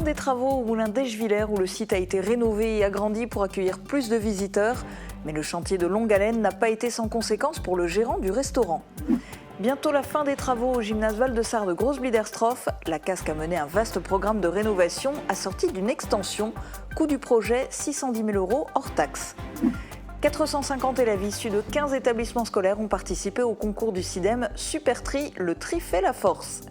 Fin des travaux au moulin d'Eschviller où le site a été rénové et agrandi pour accueillir plus de visiteurs. Mais le chantier de longue haleine n'a pas été sans conséquences pour le gérant du restaurant. Bientôt la fin des travaux au gymnase Val-de-Sarre de Grosse-Bliderstroff. La Casque a mené un vaste programme de rénovation assorti d'une extension. Coût du projet 610 000 € hors taxe. 450 élèves issus de 15 établissements scolaires ont participé au concours du CIDEM Supertri, le tri fait la force.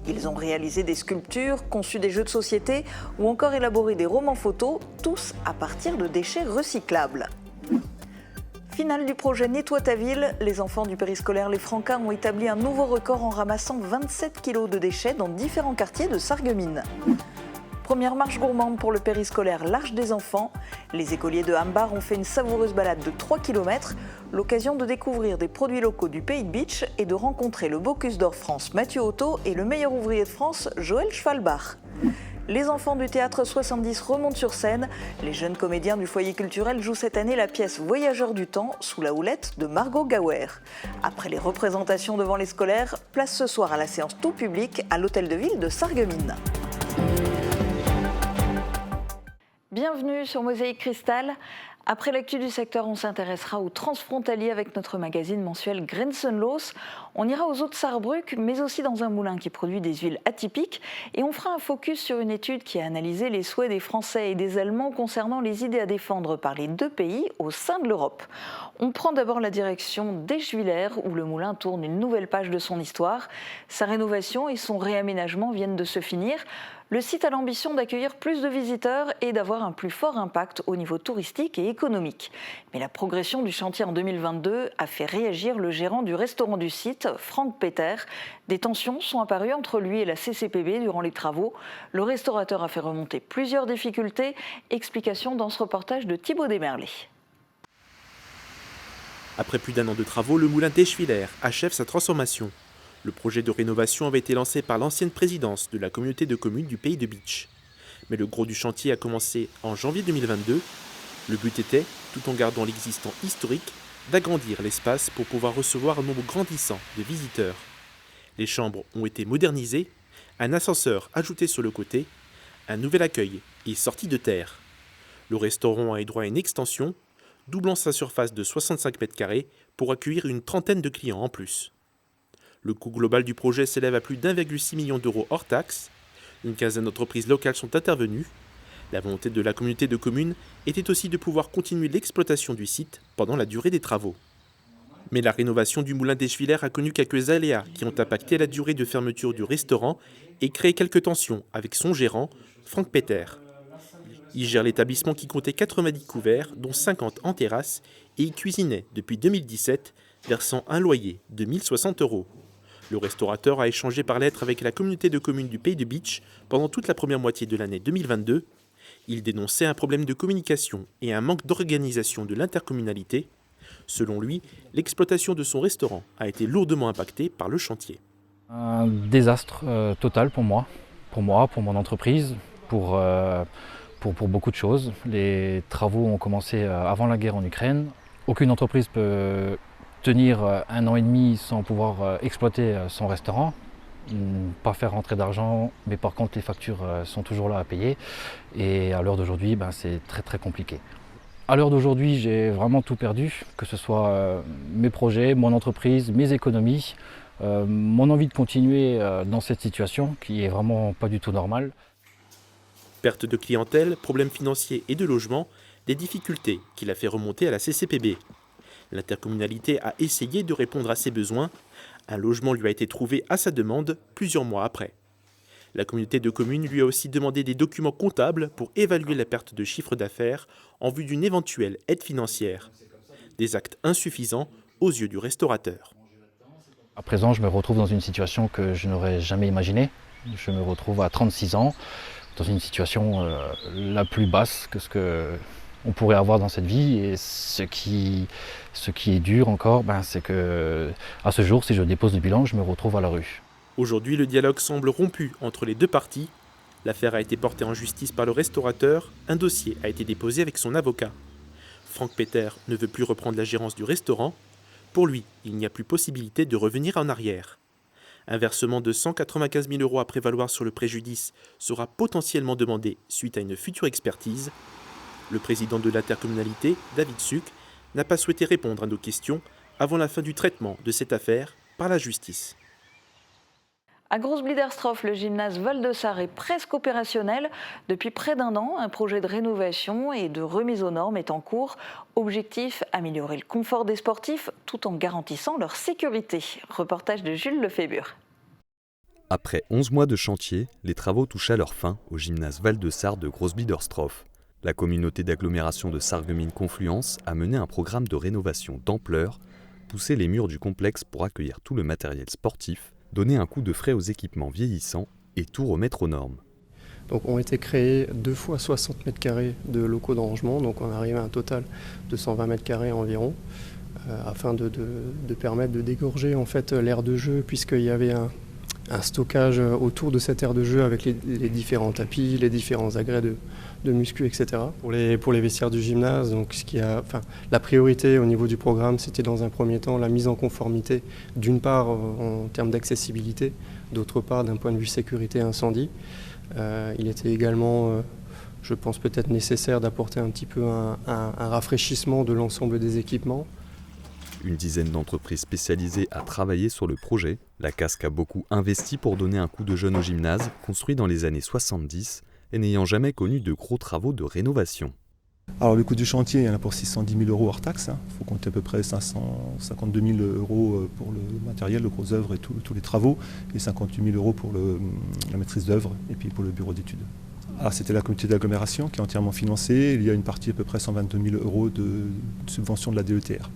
Ils ont réalisé des sculptures, conçu des jeux de société ou encore élaboré des romans photos, tous à partir de déchets recyclables. Finale du projet Nettoie ta ville, les enfants du périscolaire Les Francas ont établi un nouveau record en ramassant 27 kg de déchets dans différents quartiers de Sarreguemines. Première marche gourmande pour le périscolaire L'Arche des enfants. Les écoliers de Hambar ont fait une savoureuse balade de 3 km, l'occasion de découvrir des produits locaux du Pays de Bitche et de rencontrer le Bocuse d'Or France Mathieu Otto et le meilleur ouvrier de France Joël Schwalbach. Les enfants du théâtre 70 remontent sur scène. Les jeunes comédiens du foyer culturel jouent cette année la pièce Voyageurs du temps sous la houlette de Margot Gauer. Après les représentations devant les scolaires, place ce soir à la séance tout public à l'hôtel de ville de Sarreguemines. Bienvenue sur Mosaïque Cristal. Après l'actu du secteur, on s'intéressera aux transfrontaliers avec notre magazine mensuel Grenzenlos. On ira aux eaux de Sarrebruck, mais aussi dans un moulin qui produit des huiles atypiques. Et on fera un focus sur une étude qui a analysé les souhaits des Français et des Allemands concernant les idées à défendre par les deux pays au sein de l'Europe. On prend d'abord la direction d'Eschviller, où le moulin tourne une nouvelle page de son histoire. Sa rénovation et son réaménagement viennent de se finir. Le site a l'ambition d'accueillir plus de visiteurs et d'avoir un plus fort impact au niveau touristique et économique. Mais la progression du chantier en 2022 a fait réagir le gérant du restaurant du site, Frank Peter. Des tensions sont apparues entre lui et la CCPB durant les travaux. Le restaurateur a fait remonter plusieurs difficultés. Explication dans ce reportage de Thibaut Desmerlet. Après plus d'un an de travaux, le moulin d'Eschviller achève sa transformation. Le projet de rénovation avait été lancé par l'ancienne présidence de la communauté de communes du Pays de Bitche. Mais le gros du chantier a commencé en janvier 2022. Le but était, tout en gardant l'existant historique, d'agrandir l'espace pour pouvoir recevoir un nombre grandissant de visiteurs. Les chambres ont été modernisées, un ascenseur ajouté sur le côté, un nouvel accueil et sortie de terre. Le restaurant a eu droit à une extension, doublant sa surface de 65 m² pour accueillir une trentaine de clients en plus. Le coût global du projet s'élève à plus d'1,6 million € hors taxes. Une quinzaine d'entreprises locales sont intervenues. La volonté de la communauté de communes était aussi de pouvoir continuer l'exploitation du site pendant la durée des travaux. Mais la rénovation du moulin d'Eschviller a connu quelques aléas qui ont impacté la durée de fermeture du restaurant et créé quelques tensions avec son gérant, Frank Peter. Il gère l'établissement qui comptait 90 couverts, dont 50 en terrasse, et y cuisinait depuis 2017, versant un loyer de 1 060 €. Le restaurateur a échangé par lettre avec la communauté de communes du Pays de Bitche pendant toute la première moitié de l'année 2022. Il dénonçait un problème de communication et un manque d'organisation de l'intercommunalité. Selon lui, l'exploitation de son restaurant a été lourdement impactée par le chantier. Un désastre total pour moi, pour mon entreprise, pour beaucoup de choses. Les travaux ont commencé avant la guerre en Ukraine. Aucune entreprise peut tenir 1 an et demi sans pouvoir exploiter son restaurant, pas faire rentrer d'argent, mais par contre les factures sont toujours là à payer. Et à l'heure d'aujourd'hui, c'est très très compliqué. À l'heure d'aujourd'hui, j'ai vraiment tout perdu, que ce soit mes projets, mon entreprise, mes économies, mon envie de continuer dans cette situation qui est vraiment pas du tout normale. Perte de clientèle, problèmes financiers et de logement, des difficultés qu'il a fait remonter à la CCPB. L'intercommunalité a essayé de répondre à ses besoins. Un logement lui a été trouvé à sa demande plusieurs mois après. La communauté de communes lui a aussi demandé des documents comptables pour évaluer la perte de chiffre d'affaires en vue d'une éventuelle aide financière. Des actes insuffisants aux yeux du restaurateur. À présent, je me retrouve dans une situation que je n'aurais jamais imaginée. Je me retrouve à 36 ans dans une situation la plus basse que ce qu'on pourrait avoir dans cette vie. Et ce qui est dur encore, c'est que à ce jour, si je dépose le bilan, je me retrouve à la rue. Aujourd'hui, le dialogue semble rompu entre les deux parties. L'affaire a été portée en justice par le restaurateur. Un dossier a été déposé avec son avocat. Frank Peter ne veut plus reprendre la gérance du restaurant. Pour lui, il n'y a plus possibilité de revenir en arrière. Un versement de 195 000 € à prévaloir sur le préjudice sera potentiellement demandé suite à une future expertise. Le président de l'intercommunalité, David Suc, n'a pas souhaité répondre à nos questions avant la fin du traitement de cette affaire par la justice. À Grosse-Bliederstroff, le gymnase Val-de-Sarre est presque opérationnel. Depuis près d'un an, un projet de rénovation et de remise aux normes est en cours. Objectif, améliorer le confort des sportifs tout en garantissant leur sécurité. Reportage de Jules Lefébure. Après 11 mois de chantier, les travaux touchent à leur fin au gymnase Val-de-Sarre de Grosse-Bliederstroff. La communauté d'agglomération de Sarreguemines-Confluence a mené un programme de rénovation d'ampleur, poussé les murs du complexe pour accueillir tout le matériel sportif, donner un coup de frais aux équipements vieillissants et tout remettre aux normes. Donc ont été créés 2 fois 60 mètres carrés de locaux de rangement, donc on arrive à un total de 120 mètres carrés environ, afin de permettre de dégorger en fait l'aire de jeu, puisqu'il y avait un stockage autour de cette aire de jeu avec les différents tapis, les différents agrès de muscu, etc. Pour les vestiaires du gymnase, donc la priorité au niveau du programme, c'était dans un premier temps la mise en conformité, d'une part en termes d'accessibilité, d'autre part d'un point de vue sécurité incendie. Il était également, je pense peut-être nécessaire d'apporter un petit peu un rafraîchissement de l'ensemble des équipements. Une dizaine d'entreprises spécialisées a travaillé sur le projet. La Casque a beaucoup investi pour donner un coup de jeune au gymnase, construit dans les années 70 et n'ayant jamais connu de gros travaux de rénovation. Alors le coût du chantier, il y en a pour 610 000 € hors taxe. Il faut compter à peu près 552 000 € pour le matériel, le gros œuvre et tous les travaux, et 58 000 € pour la maîtrise d'œuvre et puis pour le bureau d'études. Alors c'était la communauté d'agglomération qui est entièrement financée. Il y a une partie à peu près 122 000 € de subvention de la DETR.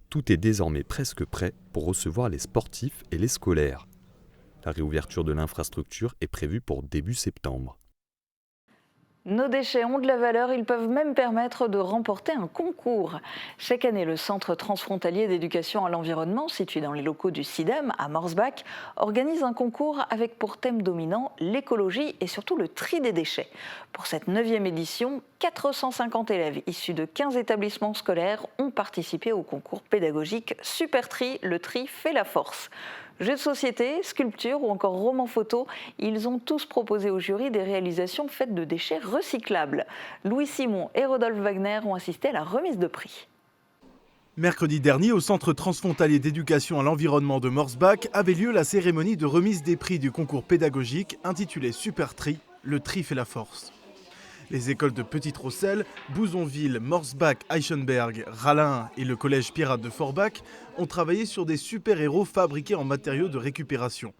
Tout est désormais presque prêt pour recevoir les sportifs et les scolaires. La réouverture de l'infrastructure est prévue pour début septembre. Nos déchets ont de la valeur, ils peuvent même permettre de remporter un concours. Chaque année, le Centre transfrontalier d'éducation à l'environnement, situé dans les locaux du CIDEM à Morsbach, organise un concours avec pour thème dominant l'écologie et surtout le tri des déchets. Pour cette 9e édition, 450 élèves issus de 15 établissements scolaires ont participé au concours pédagogique Super Tri, le tri fait la force. Jeux de société, sculptures ou encore romans photos, ils ont tous proposé au jury des réalisations faites de déchets recyclables. Louis Simon et Rodolphe Wagner ont assisté à la remise de prix. Mercredi dernier, au Centre transfrontalier d'éducation à l'environnement de Morsbach, avait lieu la cérémonie de remise des prix du concours pédagogique intitulé Super Tri, le tri fait la force. Les écoles de Petite-Rosselle, Bouzonville, Morsbach, Eichenberg, Rallin et le collège Pirate de Forbach ont travaillé sur des super-héros fabriqués en matériaux de récupération.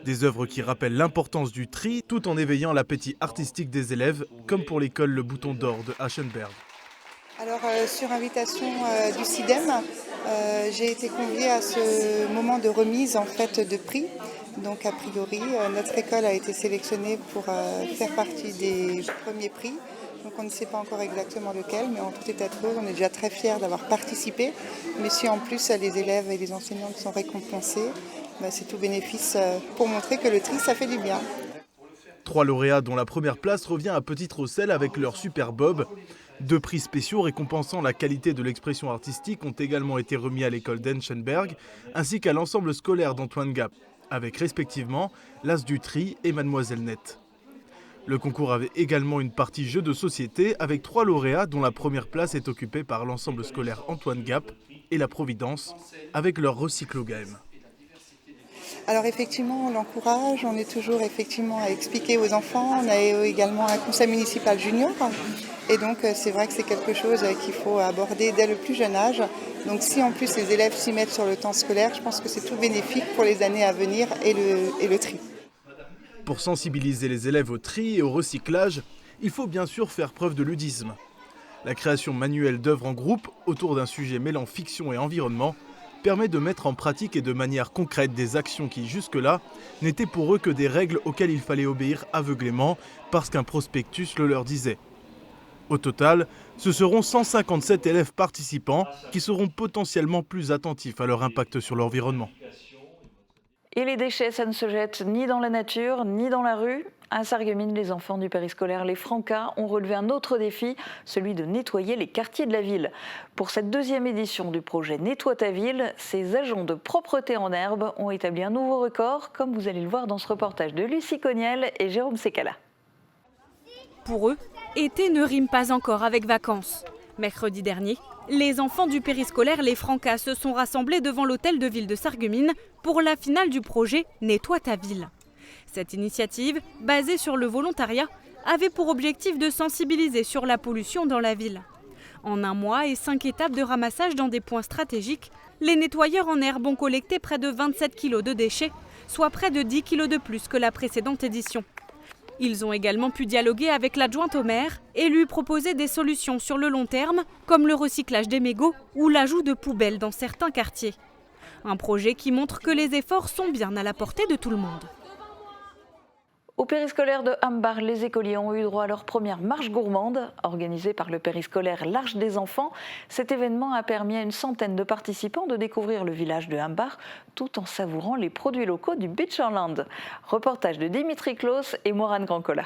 Des œuvres qui rappellent l'importance du tri tout en éveillant l'appétit artistique des élèves, comme pour l'école Le Bouton d'Or de Eichenberg. Alors sur invitation du CIDEM, j'ai été conviée à ce moment de remise en fait de prix. Donc a priori, notre école a été sélectionnée pour faire partie des premiers prix. Donc on ne sait pas encore exactement lequel, mais en tout état de cause, on est déjà très fiers d'avoir participé. Mais si en plus les élèves et les enseignants qui sont récompensés, c'est tout bénéfice pour montrer que le tri, ça fait du bien. 3 lauréats dont la première place revient à Petite-Rosselle avec leur Super Bob. 2 prix spéciaux récompensant la qualité de l'expression artistique ont également été remis à l'école d'Enchenberg ainsi qu'à l'ensemble scolaire d'Antoine Gap, avec respectivement l'As du Tri et Mademoiselle Net. Le concours avait également une partie jeu de société avec 3 lauréats dont la première place est occupée par l'ensemble scolaire Antoine Gap et la Providence avec leur Recyclo-Game. Alors effectivement, on l'encourage, on est toujours effectivement à expliquer aux enfants. On a également un conseil municipal junior et donc c'est vrai que c'est quelque chose qu'il faut aborder dès le plus jeune âge. Donc si en plus les élèves s'y mettent sur le temps scolaire, je pense que c'est tout bénéfique pour les années à venir et le tri. Pour sensibiliser les élèves au tri et au recyclage, il faut bien sûr faire preuve de ludisme. La création manuelle d'œuvres en groupe autour d'un sujet mêlant fiction et environnement permet de mettre en pratique et de manière concrète des actions qui, jusque-là, n'étaient pour eux que des règles auxquelles il fallait obéir aveuglément parce qu'un prospectus le leur disait. Au total, ce seront 157 élèves participants qui seront potentiellement plus attentifs à leur impact sur l'environnement. Et les déchets, ça ne se jette ni dans la nature, ni dans la rue. À Sarreguemines, les enfants du périscolaire Les Francas ont relevé un autre défi, celui de nettoyer les quartiers de la ville. Pour cette deuxième édition du projet Nettoie ta ville, ces agents de propreté en herbe ont établi un nouveau record, comme vous allez le voir dans ce reportage de Lucie Cognel et Jérôme Secala. Pour eux, été ne rime pas encore avec vacances. Mercredi dernier, les enfants du périscolaire Les Francas se sont rassemblés devant l'hôtel de ville de Sarreguemines pour la finale du projet Nettoie ta ville. Cette initiative, basée sur le volontariat, avait pour objectif de sensibiliser sur la pollution dans la ville. En un mois et 5 étapes de ramassage dans des points stratégiques, les nettoyeurs en herbe ont collecté près de 27 kg de déchets, soit près de 10 kg de plus que la précédente édition. Ils ont également pu dialoguer avec l'adjointe au maire et lui proposer des solutions sur le long terme, comme le recyclage des mégots ou l'ajout de poubelles dans certains quartiers. Un projet qui montre que les efforts sont bien à la portée de tout le monde. Au périscolaire de Hambach, les écoliers ont eu droit à leur première marche gourmande. Organisée par le périscolaire L'Arche des Enfants, cet événement a permis à une centaine de participants de découvrir le village de Hambach tout en savourant les produits locaux du Beacherland. Reportage de Dimitri Klaus et Morane Grancola.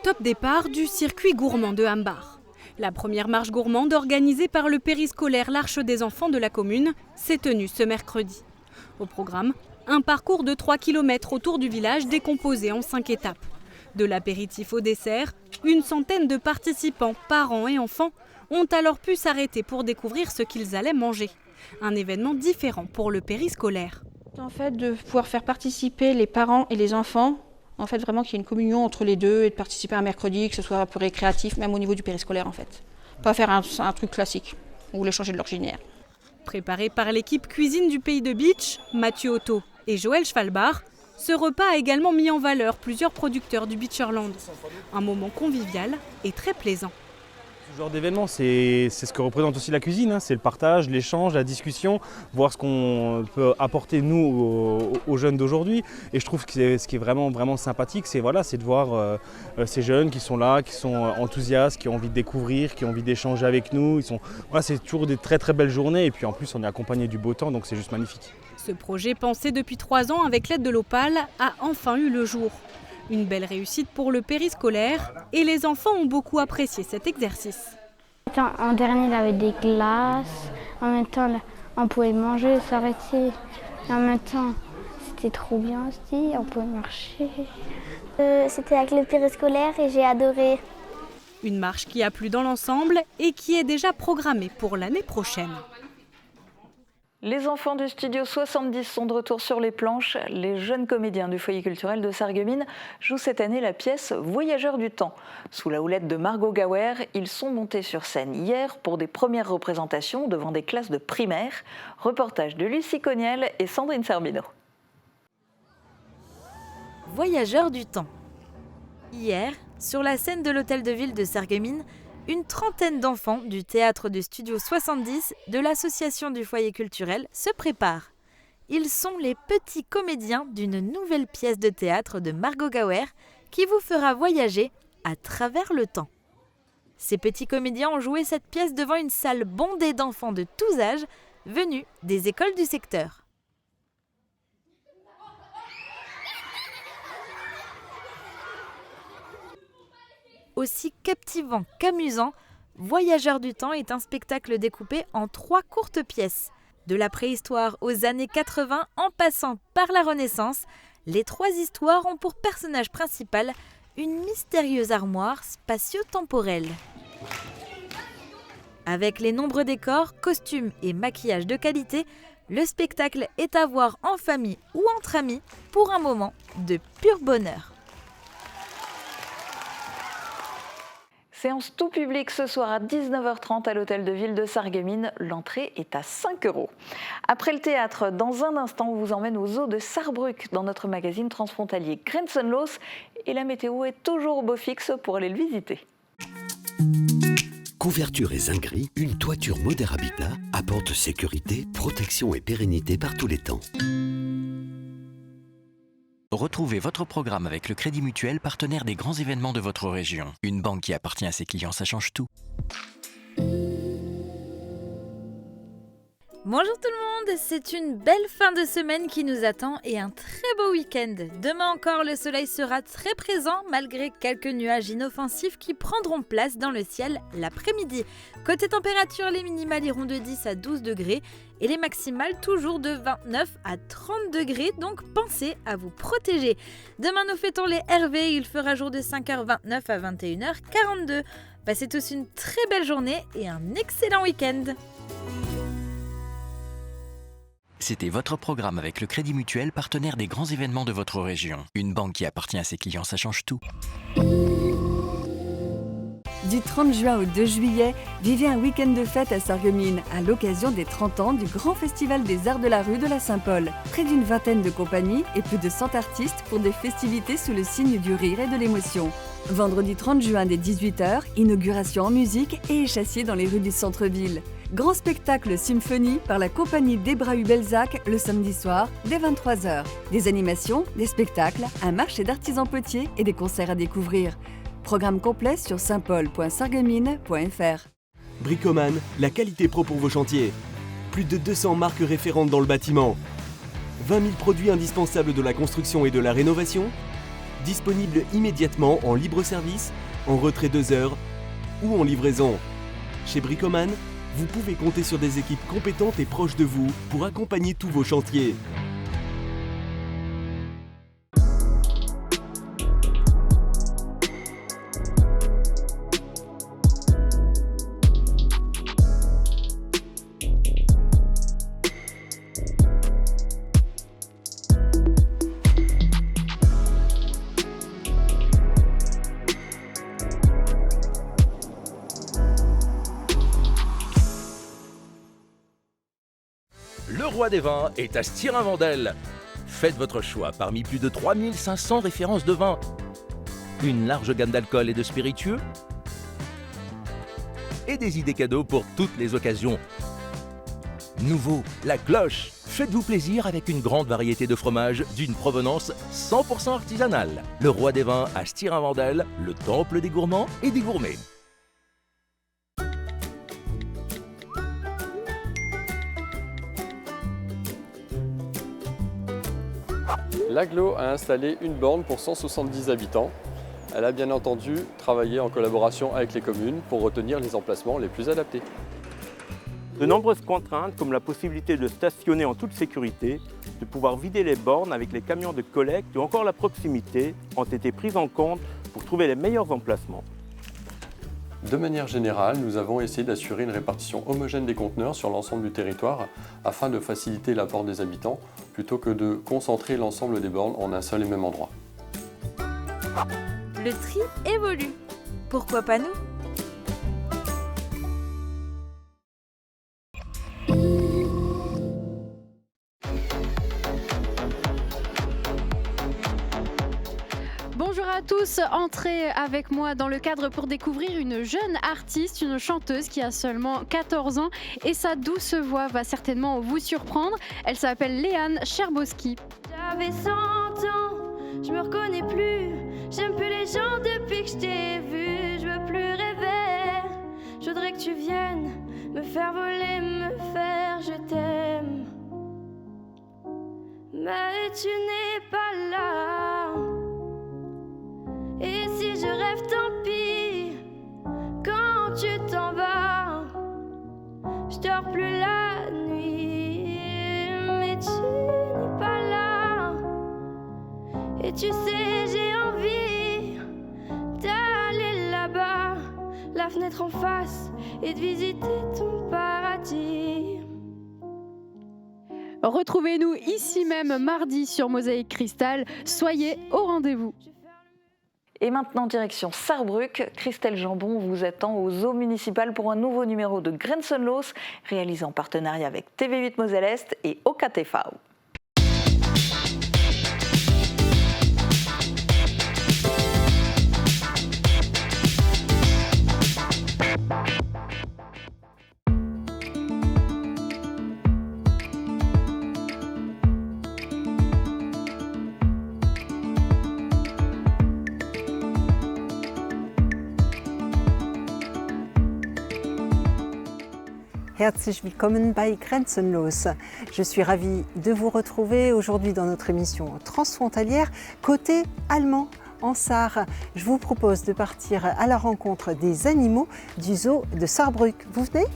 Top départ du circuit gourmand de Hambach. La première marche gourmande organisée par le périscolaire L'Arche des Enfants de la commune s'est tenue ce mercredi. Au programme, un parcours de 3 km autour du village décomposé en 5 étapes. De l'apéritif au dessert, une centaine de participants, parents et enfants, ont alors pu s'arrêter pour découvrir ce qu'ils allaient manger. Un événement différent pour le périscolaire. En fait, de pouvoir faire participer les parents et les enfants, en fait vraiment qu'il y ait une communion entre les deux et de participer à un mercredi, que ce soit un peu récréatif, même au niveau du périscolaire en fait. Pas faire un truc classique, on voulait changer de l'ordinaire. Préparé par l'équipe cuisine du pays de Bitche, Mathieu Otto et Joël Schwalbach, ce repas a également mis en valeur plusieurs producteurs du Beacherland. Un moment convivial et très plaisant. Ce genre d'événement, c'est ce que représente aussi la cuisine, c'est le partage, l'échange, la discussion, voir ce qu'on peut apporter nous aux jeunes d'aujourd'hui. Et je trouve que ce qui est vraiment sympathique, c'est de voir ces jeunes qui sont là, qui sont enthousiastes, qui ont envie de découvrir, qui ont envie d'échanger avec nous. C'est toujours des très belles journées et puis en plus on est accompagné du beau temps, donc c'est juste magnifique. Ce projet pensé depuis 3 ans avec l'aide de l'Opale a enfin eu le jour. Une belle réussite pour le périscolaire et les enfants ont beaucoup apprécié cet exercice. En dernier, il y avait des glaces. En même temps, on pouvait manger, s'arrêter. En même temps, c'était trop bien aussi, on pouvait marcher. C'était avec le périscolaire et j'ai adoré. Une marche qui a plu dans l'ensemble et qui est déjà programmée pour l'année prochaine. Les enfants du Studio 70 sont de retour sur les planches. Les jeunes comédiens du foyer culturel de Sarreguemines jouent cette année la pièce Voyageurs du temps. Sous la houlette de Margot Gauer, ils sont montés sur scène hier pour des premières représentations devant des classes de primaire. Reportage de Lucie Cognel et Sandrine Serbino. Voyageurs du temps. Hier, sur la scène de l'hôtel de ville de Sarreguemines, une trentaine d'enfants du théâtre du Studio 70 de l'association du foyer culturel se préparent. Ils sont les petits comédiens d'une nouvelle pièce de théâtre de Margot Gauer qui vous fera voyager à travers le temps. Ces petits comédiens ont joué cette pièce devant une salle bondée d'enfants de tous âges venus des écoles du secteur. Aussi captivant qu'amusant, Voyageurs du temps est un spectacle découpé en 3 courtes pièces. De la préhistoire aux années 80 en passant par la Renaissance, les 3 histoires ont pour personnage principal une mystérieuse armoire spatio-temporelle. Avec les nombreux décors, costumes et maquillages de qualité, le spectacle est à voir en famille ou entre amis pour un moment de pur bonheur. Séance tout public ce soir à 19h30 à l'hôtel de ville de Sarreguemines. L'entrée est à 5 €. Après le théâtre, dans un instant, on vous emmène au zoo de Sarrebruck dans notre magazine transfrontalier Grenzenlos. Et la météo est toujours au beau fixe pour aller le visiter. Couverture et zinguerie, une toiture Moder Habitat apporte sécurité, protection et pérennité par tous les temps. Retrouvez votre programme avec le Crédit Mutuel, partenaire des grands événements de votre région. Une banque qui appartient à ses clients, ça change tout. Bonjour tout le monde, c'est une belle fin de semaine qui nous attend et un très beau week-end. Demain encore, le soleil sera très présent malgré quelques nuages inoffensifs qui prendront place dans le ciel l'après-midi. Côté température, les minimales iront de 10 à 12 degrés et les maximales toujours de 29 à 30 degrés, donc pensez à vous protéger. Demain, nous fêtons les Hervé, il fera jour de 5h29 à 21h42. Passez tous une très belle journée et un excellent week-end. C'était votre programme avec le Crédit Mutuel, partenaire des grands événements de votre région. Une banque qui appartient à ses clients, ça change tout. Du 30 juin au 2 juillet, vivez un week-end de fête à Sarreguemines à l'occasion des 30 ans du Grand Festival des Arts de la Rue de la Saint-Paul. Près d'une vingtaine de compagnies et plus de 100 artistes pour des festivités sous le signe du rire et de l'émotion. Vendredi 30 juin dès 18h, inauguration en musique et échassier dans les rues du centre-ville. Grand spectacle symphonie par la compagnie d'Hébrahu-Belzac le samedi soir dès 23h. Des animations, des spectacles, un marché d'artisans potiers et des concerts à découvrir. Programme complet sur saintpaul.sarreguemines.fr. Bricoman, la qualité pro pour vos chantiers. Plus de 200 marques référentes dans le bâtiment. 20 000 produits indispensables de la construction et de la rénovation. Disponibles immédiatement en libre service, en retrait 2 heures ou en livraison. Chez Bricoman, vous pouvez compter sur des équipes compétentes et proches de vous pour accompagner tous vos chantiers. Le roi des vins est à Stirin-Wendel. Faites votre choix parmi plus de 3500 références de vins. Une large gamme d'alcool et de spiritueux. Et des idées cadeaux pour toutes les occasions. Nouveau, la cloche. Faites-vous plaisir avec une grande variété de fromages d'une provenance 100% artisanale. Le roi des vins à Stirin-Wendel, le temple des gourmands et des gourmets. L'Agglo a installé une borne pour 170 habitants. Elle a bien entendu travaillé en collaboration avec les communes pour retenir les emplacements les plus adaptés. De nombreuses contraintes comme la possibilité de stationner en toute sécurité, de pouvoir vider les bornes avec les camions de collecte ou encore la proximité ont été prises en compte pour trouver les meilleurs emplacements. De manière générale, nous avons essayé d'assurer une répartition homogène des conteneurs sur l'ensemble du territoire afin de faciliter l'apport des habitants plutôt que de concentrer l'ensemble des bornes en un seul et même endroit. Le tri évolue. Pourquoi pas nous ? Bonjour à tous, entrez avec moi dans le cadre pour découvrir une jeune artiste, une chanteuse qui a seulement 14 ans et sa douce voix va certainement vous surprendre. Elle s'appelle Léane Cherboski. J'avais 100 ans, je me reconnais plus, j'aime plus les gens depuis que je t'ai vu, je veux plus rêver, je voudrais que tu viennes me faire voler, me faire je t'aime. Mais tu n'es pas là. Et si je rêve, tant pis. Quand tu t'en vas, je dors plus la nuit. Mais tu n'es pas là. Et tu sais, j'ai envie d'aller là-bas, la fenêtre en face, et de visiter ton paradis. Retrouvez-nous ici même mardi sur Mosaïque Cristal. Soyez au rendez-vous. Et maintenant, direction Sarrebruck. Christelle Jambon vous attend au zoo municipal pour un nouveau numéro de Grenzenlos, réalisé en partenariat avec TV8 Moselle-Est et OKTV. Herzlich willkommen bei Grenzenlos. Je suis ravie de vous retrouver aujourd'hui dans notre émission transfrontalière côté allemand. En Sarre, je vous propose de partir à la rencontre des animaux du zoo de Saarbrück. Vous venez ?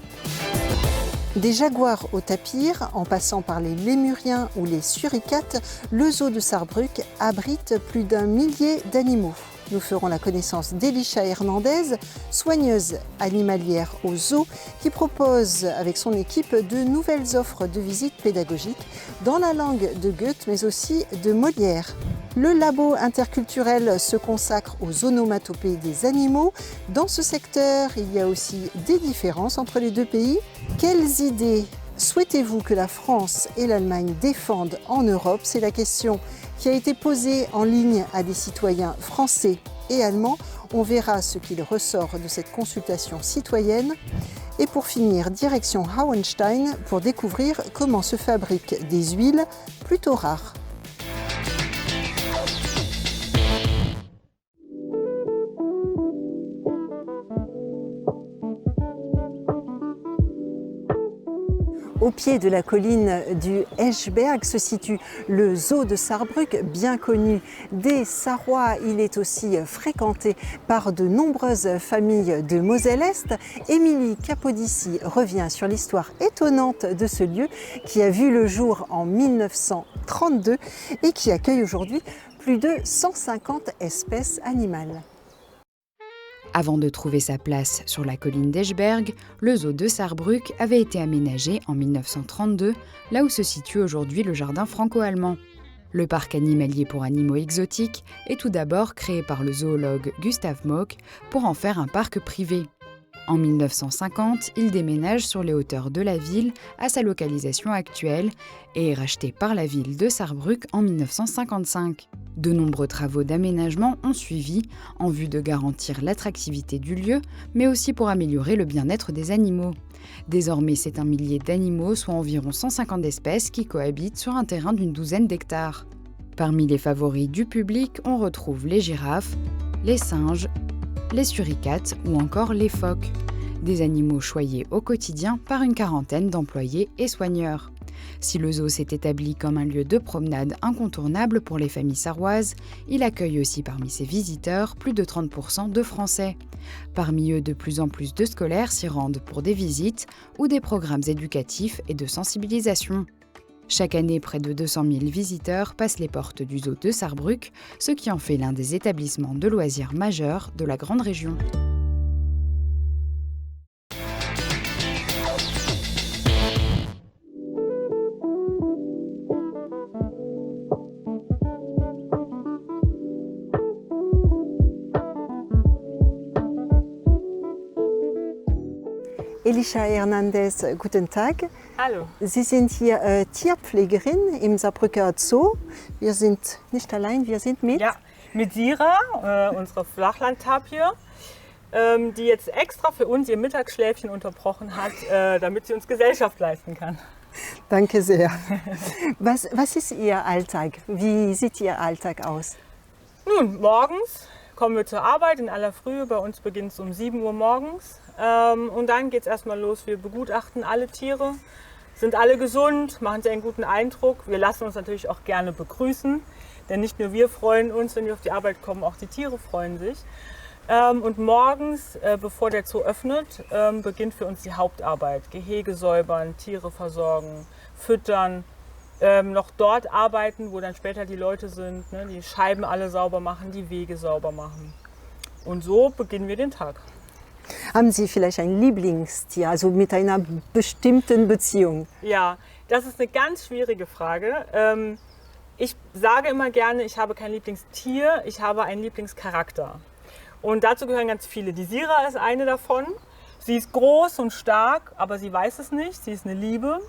Des jaguars au tapir, en passant par les lémuriens ou les suricates, le zoo de Saarbrück abrite plus d'1 millier d'animaux. Nous ferons la connaissance d'Elisha Hernandez, soigneuse animalière au zoo, qui propose avec son équipe de nouvelles offres de visites pédagogiques dans la langue de Goethe, mais aussi de Molière. Le labo interculturel se consacre aux onomatopées des animaux. Dans ce secteur, il y a aussi des différences entre les deux pays. Quelles idées souhaitez-vous que la France et l'Allemagne défendent en Europe? C'est la question qui a été posée en ligne à des citoyens français et allemands. On verra ce qu'il ressort de cette consultation citoyenne. Et pour finir, direction Hauenstein pour découvrir comment se fabriquent des huiles plutôt rares. Au pied de la colline du Eschberg se situe le zoo de Saarbrück, bien connu des Sarrois. Il est aussi fréquenté par de nombreuses familles de Moselle-Est. Émilie Capodici revient sur l'histoire étonnante de ce lieu qui a vu le jour en 1932 et qui accueille aujourd'hui plus de 150 espèces animales. Avant de trouver sa place sur la colline d'Eschberg, le zoo de Saarbrück avait été aménagé en 1932, là où se situe aujourd'hui le jardin franco-allemand. Le parc animalier pour animaux exotiques est tout d'abord créé par le zoologue Gustav Mock pour en faire un parc privé. En 1950, il déménage sur les hauteurs de la ville à sa localisation actuelle et est racheté par la ville de Saarbrück en 1955. De nombreux travaux d'aménagement ont suivi en vue de garantir l'attractivité du lieu, mais aussi pour améliorer le bien-être des animaux. Désormais, c'est 1 millier d'animaux, soit environ 150 espèces qui cohabitent sur un terrain d'une douzaine d'hectares. Parmi les favoris du public, on retrouve les girafes, les singes, les suricates ou encore les phoques, des animaux choyés au quotidien par une quarantaine d'employés et soigneurs. Si le zoo s'est établi comme un lieu de promenade incontournable pour les familles sarroises, il accueille aussi parmi ses visiteurs plus de 30% de Français. Parmi eux, de plus en plus de scolaires s'y rendent pour des visites ou des programmes éducatifs et de sensibilisation. Chaque année, près de 200 000 visiteurs passent les portes du zoo de Saarbrück, ce qui en fait l'un des établissements de loisirs majeurs de la grande région. Elisha Hernandez, guten Tag. Hallo. Sie sind hier Tierpflegerin im Saarbrücker Zoo. Wir sind nicht allein, wir sind mit Sira, unsere Flachlandtapir, die jetzt extra für uns ihr Mittagsschläfchen unterbrochen hat, damit sie uns Gesellschaft leisten kann. Danke sehr. Was ist Ihr Alltag? Wie sieht Ihr Alltag aus? Nun, morgens kommen wir zur Arbeit in aller Frühe. Bei uns beginnt es um 7 Uhr morgens. Und dann geht es erstmal los. Wir begutachten alle Tiere, sind alle gesund, machen sie einen guten Eindruck. Wir lassen uns natürlich auch gerne begrüßen, denn nicht nur wir freuen uns, wenn wir auf die Arbeit kommen, auch die Tiere freuen sich. Und morgens, bevor der Zoo öffnet, beginnt für uns die Hauptarbeit. Gehege säubern, Tiere versorgen, füttern, noch dort arbeiten, wo dann später die Leute sind, ne, die Scheiben alle sauber machen, die Wege sauber machen. Und so beginnen wir den Tag. Haben Sie vielleicht ein Lieblingstier, also mit einer bestimmten Beziehung? Ja, das ist eine ganz schwierige Frage. Ich sage immer gerne, ich habe kein Lieblingstier, ich habe einen Lieblingscharakter. Und dazu gehören ganz viele. Die Sira ist eine davon. Sie ist groß und stark, aber sie weiß es nicht. Sie ist eine Liebe.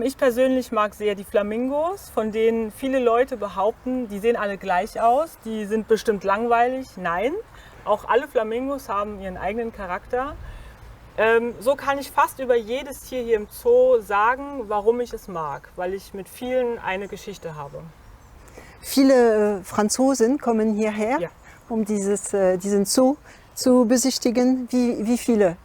Ich persönlich mag sehr die Flamingos, von denen viele Leute behaupten, die sehen alle gleich aus. Die sind bestimmt langweilig. Nein. Auch alle Flamingos haben ihren eigenen Charakter. So kann ich fast über jedes Tier hier im Zoo sagen, warum ich es mag, weil ich mit vielen eine Geschichte habe. Viele Franzosen kommen hierher, um diesen Zoo zu besichtigen. Wie viele?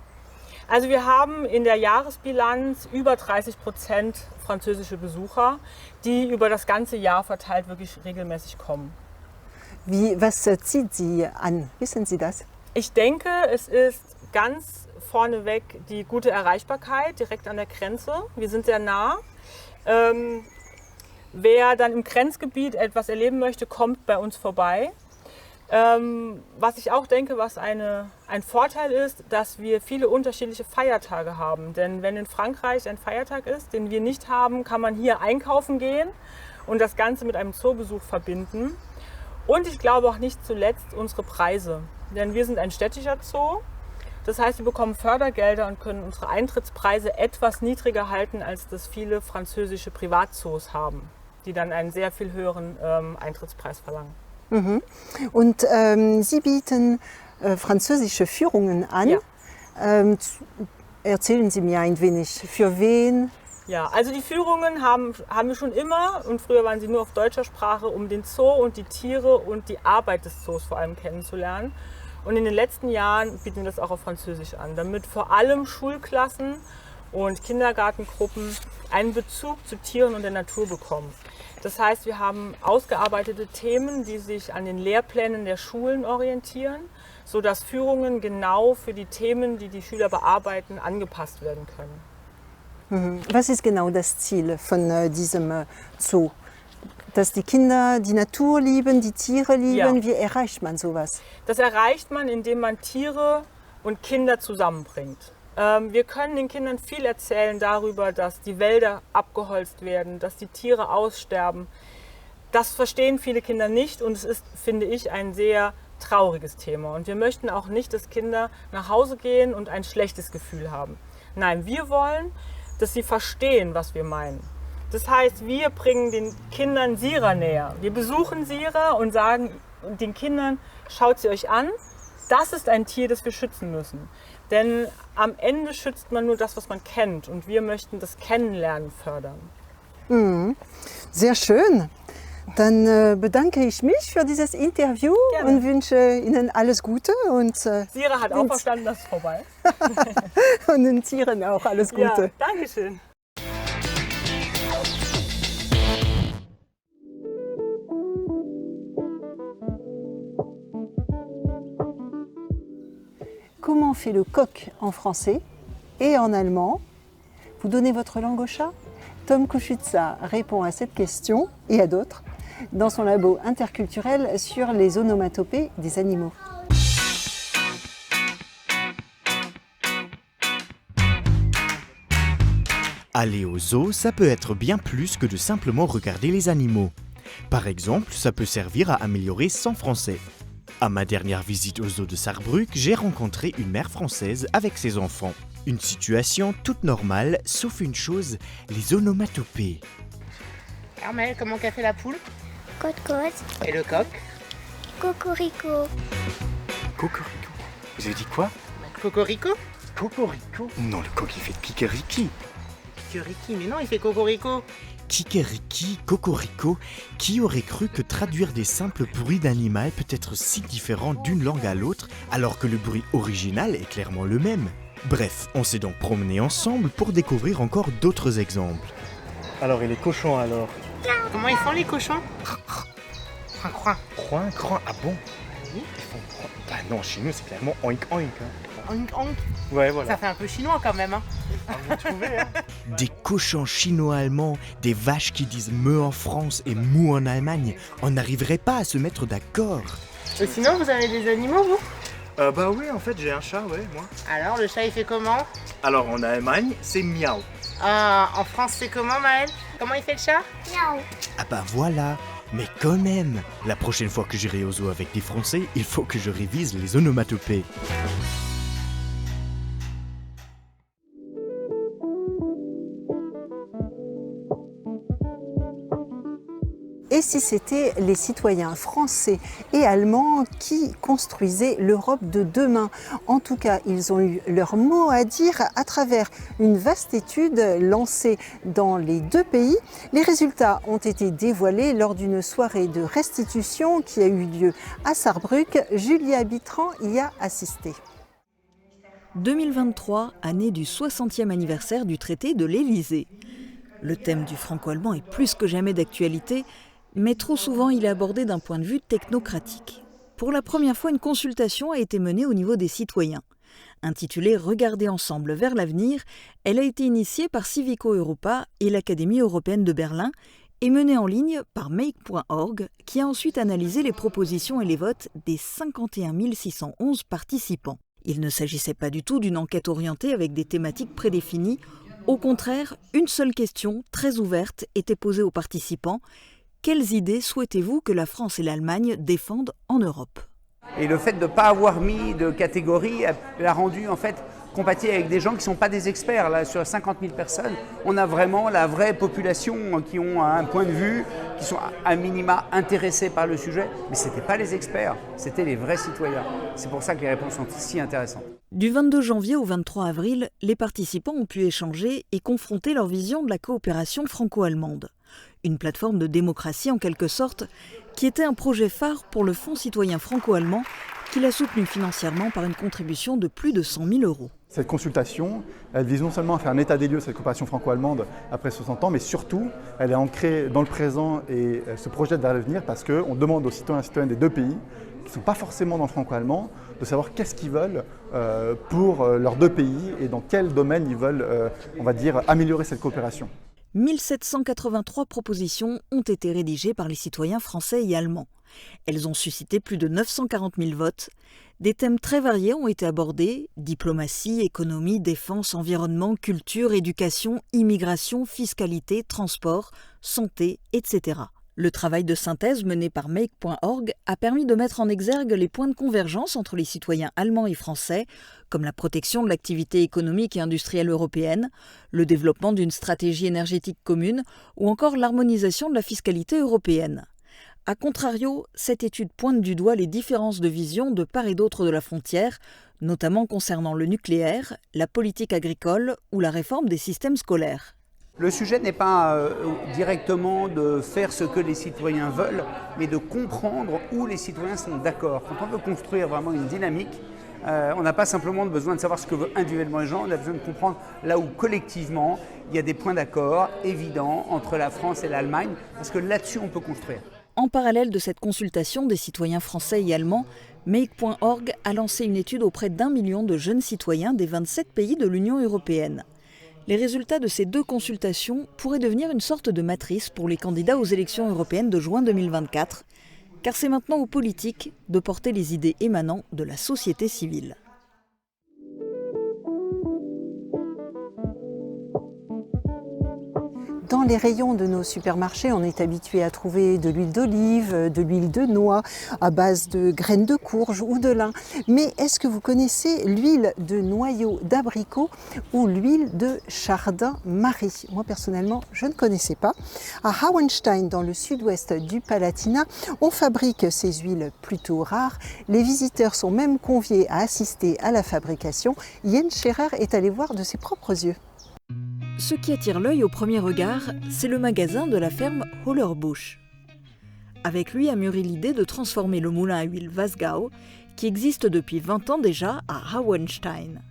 Also wir haben in der Jahresbilanz über 30% französische Besucher, die über das ganze Jahr verteilt wirklich regelmäßig kommen. Was zieht Sie an? Wissen Sie das? Ich denke, es ist ganz vorneweg die gute Erreichbarkeit direkt an der Grenze. Wir sind sehr nah. Wer dann im Grenzgebiet etwas erleben möchte, kommt bei uns vorbei. Was ich auch denke, was ein Vorteil ist, dass wir viele unterschiedliche Feiertage haben. Denn wenn in Frankreich ein Feiertag ist, den wir nicht haben, kann man hier einkaufen gehen und das Ganze mit einem Zoobesuch verbinden. Und ich glaube auch nicht zuletzt unsere Preise. Denn wir sind ein städtischer Zoo. Das heißt, wir bekommen Fördergelder und können unsere Eintrittspreise etwas niedriger halten, als das viele französische Privatzoos haben, die dann einen sehr viel höheren Eintrittspreis verlangen. Mhm. Und Sie bieten französische Führungen an. Ja. Erzählen Sie mir ein wenig, für wen? Ja, also die Führungen haben wir schon immer und früher waren sie nur auf deutscher Sprache, um den Zoo und die Tiere und die Arbeit des Zoos vor allem kennenzulernen. Und in den letzten Jahren bieten wir das auch auf Französisch an, damit vor allem Schulklassen und Kindergartengruppen einen Bezug zu Tieren und der Natur bekommen. Das heißt, wir haben ausgearbeitete Themen, die sich an den Lehrplänen der Schulen orientieren, sodass Führungen genau für die Themen, die die Schüler bearbeiten, angepasst werden können. Was ist genau das Ziel von diesem Zoo? Dass die Kinder die Natur lieben, die Tiere lieben. Ja. Wie erreicht man sowas? Das erreicht man, indem man Tiere und Kinder zusammenbringt. Wir können den Kindern viel erzählen darüber, dass die Wälder abgeholzt werden, dass die Tiere aussterben. Das verstehen viele Kinder nicht und es ist, finde ich, ein sehr trauriges Thema. Und wir möchten auch nicht, dass Kinder nach Hause gehen und ein schlechtes Gefühl haben. Nein, wir wollen, dass sie verstehen, was wir meinen. Das heißt, wir bringen den Kindern Sira näher. Wir besuchen Sira und sagen den Kindern, schaut sie euch an, das ist ein Tier, das wir schützen müssen. Denn am Ende schützt man nur das, was man kennt. Und wir möchten das Kennenlernen fördern. Sehr schön. Dann bedanke ich mich für dieses Interview. Gerne. Und wünsche Ihnen alles Gute. Und, Sira hat auch verstanden, dass es vorbei ist. Und den Tieren auch alles Gute. Ja, danke schön. Comment fait le coq en français et en allemand? Vous donnez votre langue au chat? Tom Kuchutsa répond à cette question et à d'autres dans son labo interculturel sur les onomatopées des animaux. Aller au zoo, ça peut être bien plus que de simplement regarder les animaux. Par exemple, ça peut servir à améliorer son français. À ma dernière visite au zoo de Sarrebruck, j'ai rencontré une mère française avec ses enfants. Une situation toute normale, sauf une chose, les onomatopées. Alors Maëlle, comment qu'a fait la poule? Côte-côte. Et le coq? Cocorico. Cocorico. Vous avez dit quoi? Cocorico? Cocorico? Non, le coq il fait kikeriki. Kikeriki, mais non, il fait cocorico. Kikeriki, cocorico, qui aurait cru que traduire des simples bruits d'animal peut être si différent d'une langue à l'autre, alors que le bruit original est clairement le même? Bref, on s'est donc promené ensemble pour découvrir encore d'autres exemples. Alors, et les cochons alors? Comment ils font les cochons? Croin, croin. Croin, ah bon? Oui. Ils font croin. Bah non, chez nous c'est clairement oink oink. Oink oink. Ouais, voilà. Ça fait un peu chinois quand même. Hein. Vous trouvez, hein? Des cochons chino-allemands, des vaches qui disent me en France et mou en Allemagne. On n'arriverait pas à se mettre d'accord. Et sinon, vous avez des animaux, vous? Bah oui, en fait, j'ai un chat, ouais, moi. Alors, le chat, il fait comment? Alors, en Allemagne, c'est miaou. En France, c'est comment, Maëlle? Comment il fait le chat? Miaou. Ah bah voilà. Mais quand même, la prochaine fois que j'irai au zoo avec des Français, il faut que je révise les onomatopées. Et si c'était les citoyens français et allemands qui construisaient l'Europe de demain? En tout cas, ils ont eu leur mot à dire à travers une vaste étude lancée dans les deux pays. Les résultats ont été dévoilés lors d'une soirée de restitution qui a eu lieu à Sarrebruck. Julia Bitran y a assisté. 2023, année du 60e anniversaire du traité de l'Élysée. Le thème du franco-allemand est plus que jamais d'actualité, mais trop souvent il est abordé d'un point de vue technocratique. Pour la première fois, une consultation a été menée au niveau des citoyens. Intitulée « Regardez ensemble vers l'avenir », elle a été initiée par Civico Europa et l'Académie européenne de Berlin et menée en ligne par make.org, qui a ensuite analysé les propositions et les votes des 51 611 participants. Il ne s'agissait pas du tout d'une enquête orientée avec des thématiques prédéfinies. Au contraire, une seule question, très ouverte, était posée aux participants. Quelles idées souhaitez-vous que la France et l'Allemagne défendent en Europe ? Et le fait de ne pas avoir mis de catégorie l'a rendu en fait compatible avec des gens qui ne sont pas des experts. Là, sur 50 000 personnes, on a vraiment la vraie population qui ont un point de vue, qui sont à minima intéressés par le sujet. Mais ce n'étaient pas les experts, c'était les vrais citoyens. C'est pour ça que les réponses sont si intéressantes. Du 22 janvier au 23 avril, les participants ont pu échanger et confronter leur vision de la coopération franco-allemande. Une plateforme de démocratie en quelque sorte, qui était un projet phare pour le Fonds citoyen franco-allemand, qu'il a soutenu financièrement par une contribution de plus de 100 000 €. Cette consultation, elle vise non seulement à faire un état des lieux de cette coopération franco-allemande après 60 ans, mais surtout, elle est ancrée dans le présent et se projette vers l'avenir parce qu'on demande aux citoyens et citoyennes des deux pays, qui ne sont pas forcément dans le franco-allemand, de savoir qu'est-ce qu'ils veulent pour leurs deux pays et dans quel domaine ils veulent, on va dire, améliorer cette coopération. 1783 propositions ont été rédigées par les citoyens français et allemands. Elles ont suscité plus de 940 000 votes. Des thèmes très variés ont été abordés, diplomatie, économie, défense, environnement, culture, éducation, immigration, fiscalité, transport, santé, etc. Le travail de synthèse mené par make.org a permis de mettre en exergue les points de convergence entre les citoyens allemands et français, comme la protection de l'activité économique et industrielle européenne, le développement d'une stratégie énergétique commune ou encore l'harmonisation de la fiscalité européenne. A contrario, cette étude pointe du doigt les différences de vision de part et d'autre de la frontière, notamment concernant le nucléaire, la politique agricole ou la réforme des systèmes scolaires. Le sujet n'est pas directement de faire ce que les citoyens veulent, mais de comprendre où les citoyens sont d'accord. Quand on veut construire vraiment une dynamique, on n'a pas simplement besoin de savoir ce que veulent individuellement les gens, on a besoin de comprendre là où collectivement il y a des points d'accord évidents entre la France et l'Allemagne, parce que là-dessus on peut construire. En parallèle de cette consultation des citoyens français et allemands, make.org a lancé une étude auprès d'1 million de jeunes citoyens des 27 pays de l'Union européenne. Les résultats de ces deux consultations pourraient devenir une sorte de matrice pour les candidats aux élections européennes de juin 2024, car c'est maintenant aux politiques de porter les idées émanant de la société civile. Dans les rayons de nos supermarchés, on est habitué à trouver de l'huile d'olive, de l'huile de noix, à base de graines de courge ou de lin. Mais est-ce que vous connaissez l'huile de noyau d'abricot ou l'huile de chardin-marie? Moi personnellement, je ne connaissais pas. À Hauenstein, dans le sud-ouest du Palatinat, on fabrique ces huiles plutôt rares. Les visiteurs sont même conviés à assister à la fabrication. Jens Scherer est allé voir de ses propres yeux. Ce qui attire l'œil au premier regard, c'est le magasin de la ferme Hollerbusch. Avec lui a mûri l'idée de transformer le moulin à huile Wasgau, qui existe depuis 20 ans déjà à Hauenstein.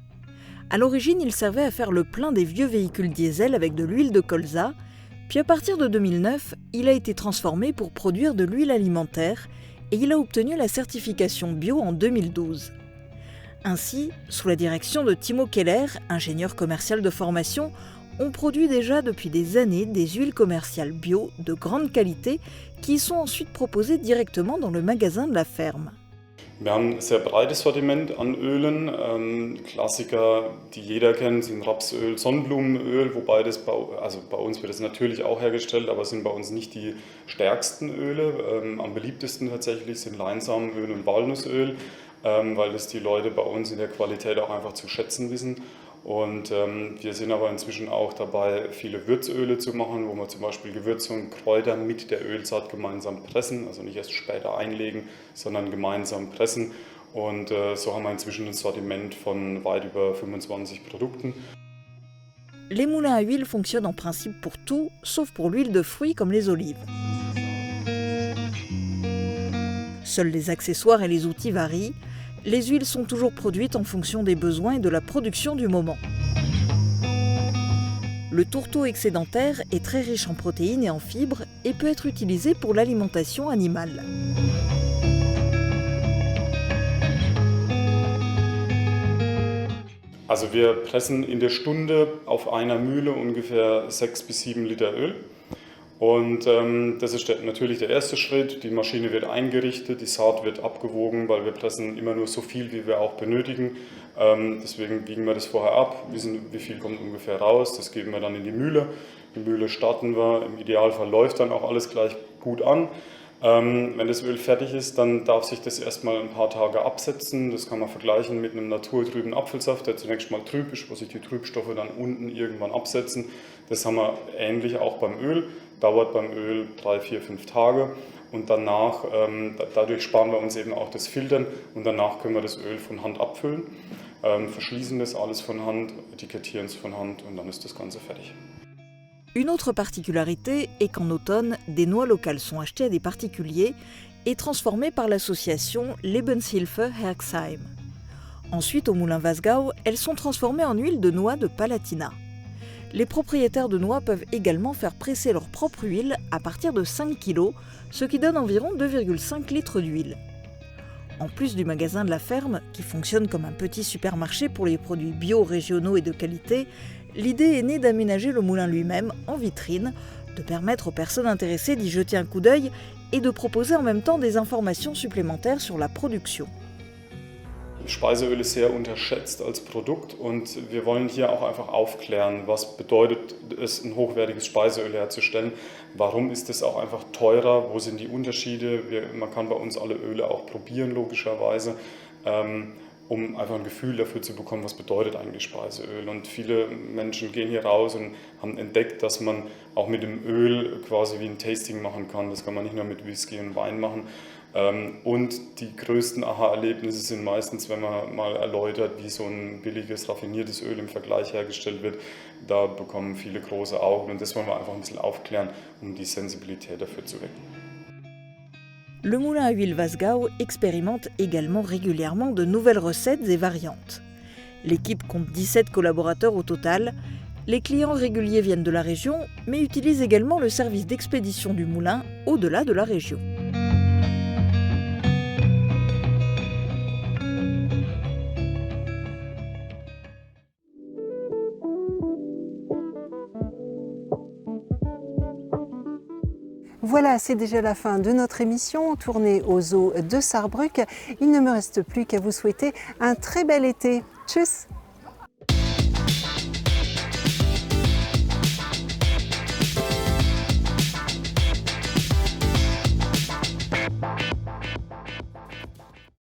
À l'origine, il servait à faire le plein des vieux véhicules diesel avec de l'huile de colza, puis à partir de 2009, il a été transformé pour produire de l'huile alimentaire et il a obtenu la certification bio en 2012. Ainsi, sous la direction de Timo Keller, ingénieur commercial de formation, on produit déjà depuis des années des huiles commerciales bio de grande qualité qui sont ensuite proposées directement dans le magasin de la ferme. Wir haben ein sehr breites Sortiment an Ölen. Klassiker, die jeder kennt, sind Rapsöl, Sonnenblumenöl, wobei das bei uns wird das natürlich auch hergestellt, aber es sind bei uns nicht die stärksten Öle. Am beliebtesten tatsächlich sind Leinsamenöl und Walnussöl, weil das die Leute bei uns in der Qualität auch einfach zu schätzen wissen. Und wir sind aber inzwischen auch dabei, viele Würzöle zu machen, wo wir zum Beispiel Gewürze und Kräuter mit der Ölsaat gemeinsam pressen, also nicht erst später einlegen, sondern gemeinsam pressen. Und so haben wir inzwischen ein Sortiment von weit über 25 Produkten. Les moulins à huile fonctionnent en principe pour tout, sauf pour l'huile de fruits comme les olives. Seuls les accessoires et les outils varient. les huiles sont toujours produites en fonction des besoins et de la production du moment. Le tourteau excédentaire est très riche en protéines et en fibres et peut être utilisé pour l'alimentation animale. Also wir pressen in der Stunde auf einer Mühle ungefähr 6 bis 7 Liter Öl. Und das ist natürlich der erste Schritt. Die Maschine wird eingerichtet, die Saat wird abgewogen, weil wir pressen immer nur so viel, wie wir auch benötigen. Deswegen wiegen wir das vorher ab, wissen, wie viel kommt ungefähr raus. Das geben wir dann in die Mühle. Die Mühle starten wir. Im Idealfall läuft dann auch alles gleich gut an. Wenn das Öl fertig ist, dann darf sich das erstmal ein paar Tage absetzen. Das kann man vergleichen mit einem naturtrüben Apfelsaft, der zunächst mal trüb ist, wo sich die Trübstoffe dann unten irgendwann absetzen. Das haben wir ähnlich auch beim Öl. Dauert beim Öl 3, 4, 5 Tage. Und danach, dadurch sparen wir uns eben auch das Filtern und danach können wir das Öl von Hand abfüllen, verschließen das alles von Hand, etikettieren es von Hand und dann ist das Ganze fertig. Une autre particularité est qu'en automne, des noix locales sont achetées à des particuliers et transformées par l'association Lebenshilfe Herxheim. Ensuite, au moulin Wasgau, elles sont transformées en huile de noix de Palatina. Les propriétaires de noix peuvent également faire presser leur propre huile à partir de 5 kg, ce qui donne environ 2,5 litres d'huile. En plus du magasin de la ferme, qui fonctionne comme un petit supermarché pour les produits bio, régionaux et de qualité, l'idée est née d'aménager le moulin lui-même en vitrine, de permettre aux personnes intéressées d'y jeter un coup d'œil et de proposer en même temps des informations supplémentaires sur la production. Speiseöl ist sehr unterschätzt als Produkt und wir wollen hier auch einfach aufklären, was bedeutet es, ein hochwertiges Speiseöl herzustellen, warum ist es auch einfach teurer, wo sind die Unterschiede, man kann bei uns alle Öle auch probieren logischerweise, um einfach ein Gefühl dafür zu bekommen, was bedeutet eigentlich Speiseöl. Und viele Menschen gehen hier raus und haben entdeckt, dass man auch mit dem Öl quasi wie ein Tasting machen kann, das kann man nicht nur mit Whisky und Wein machen. Und die größten Aha-Erlebnisse sind meistens, wenn man mal erläutert, wie so ein billiges, raffiniertes Öl im Vergleich hergestellt wird. Da bekommen viele große Augen und das wollen wir einfach ein bisschen aufklären, um die Sensibilität dafür zu wecken. Le moulin à huile Wasgau expérimente également régulièrement de nouvelles recettes et variantes. L'équipe compte 17 collaborateurs au total. Les clients réguliers viennent de la région, mais utilisent également le service d'expédition du moulin au-delà de la région. Voilà, c'est déjà la fin de notre émission tournée au zoo de Sarrebruck. Il ne me reste plus qu'à vous souhaiter un très bel été. Tchuss!